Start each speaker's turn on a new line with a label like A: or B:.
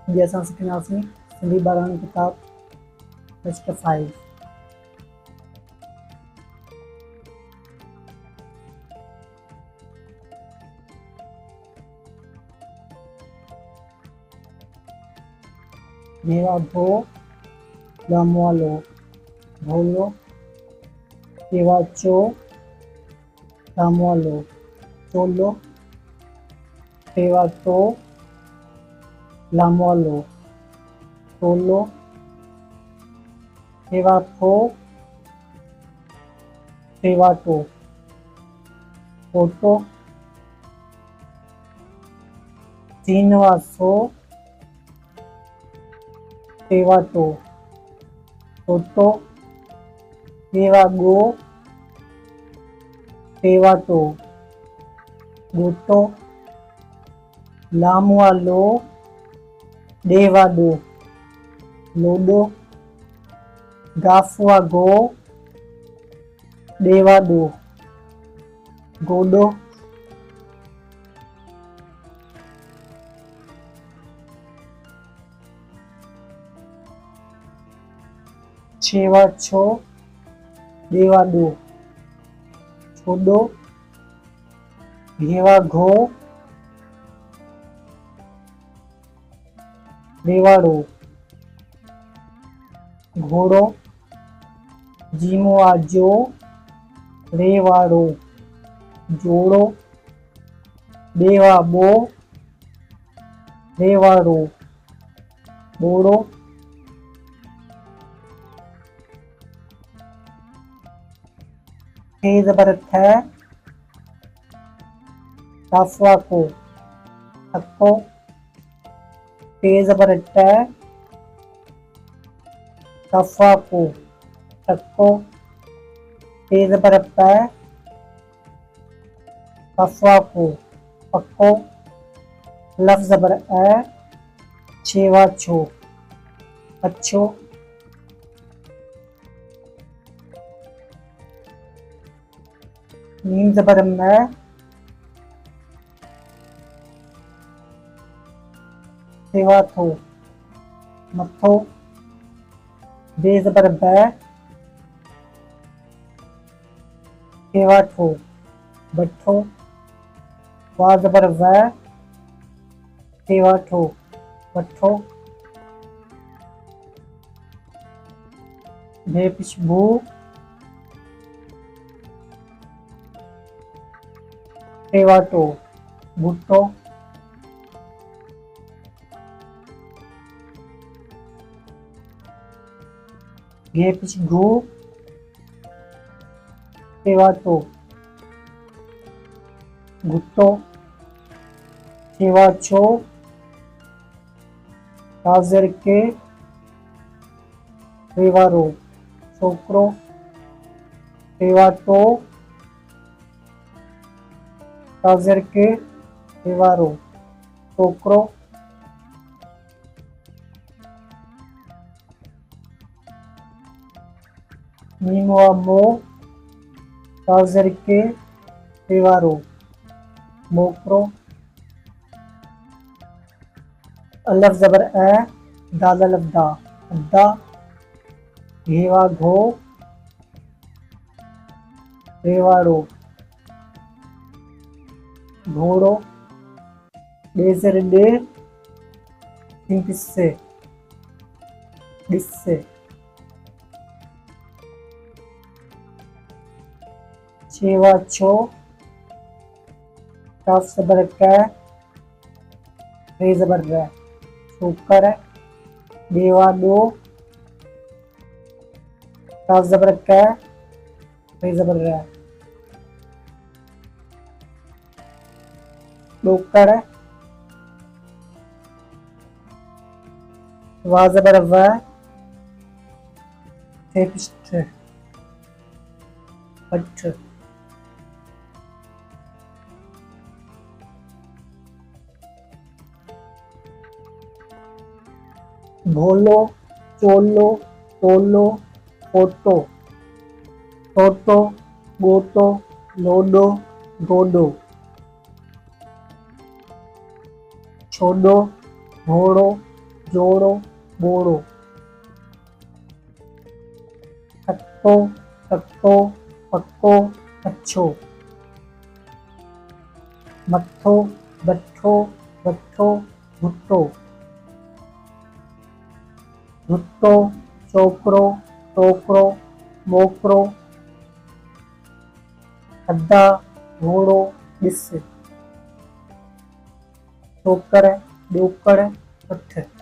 A: अॼु असां सिखंदासीं सिंधी ॿारनि किताब टेस्ट 5। मेवा भो लामो लो भोलो मेवा चो लामो लो चोलो मेवा तो लामो लो टोलो मेवा थो मेवा टो फोटो चीनवा सो मेवा टो टोटो मेवा गो मेवा टो गोटो लामवा लो देवा दो लोडो गाफवा गो देवा दो गोडो छेवा छो देवा दो छोडो घेवा घो देवाड़ो घोड़ो जीमो आजो रेवाड़ो जोड़ो देवा बो रेवाड़ो बोड़ो थे जबर थे काफवा को थको थे जबर टे कफा को थको थे जबर पे कफा को पक्को लफ जबर ए छेवा छो अच्छो नीम जबर मैं सेवा थो मथो बे जबर बै सेवा थो बठो वा जबर वै सेवा थो बठो बे पिछ भू सेवा टो भुट्टो घे पिछ घू सेवा टो गुट्टो सेवा छो काजर के रेवारो छोकरो सेवा टो काजर के रेवारो छोकरो नीमवा मो काजर के रेवारो मोकरो अलफ जबर ए दाल अलफ दा अद्दा घेवा घो रेवाड़ो घोड़ो डेजर डे पिस्से डिस्से छेवा छो काफ जबर कै रे जबर रै छोकर देवा दो काफ जबर कै रे जबर रै डोकर वा जबर व टेक्स्ट अठ भोलो चोलो टोलो फोटो टोटो गोटो लोडो गोडो छोडो घोड़ो जोड़ो बोड़ो, कत्तो कक्को पक्को कच्छो, मत्थो बट्ठो बट्ठो भुट्टो, भुट्टो चोकरो टोकरो मोकरो, अद्दा घोड़ो डिस, ठोकर ॾोकड़ पठ।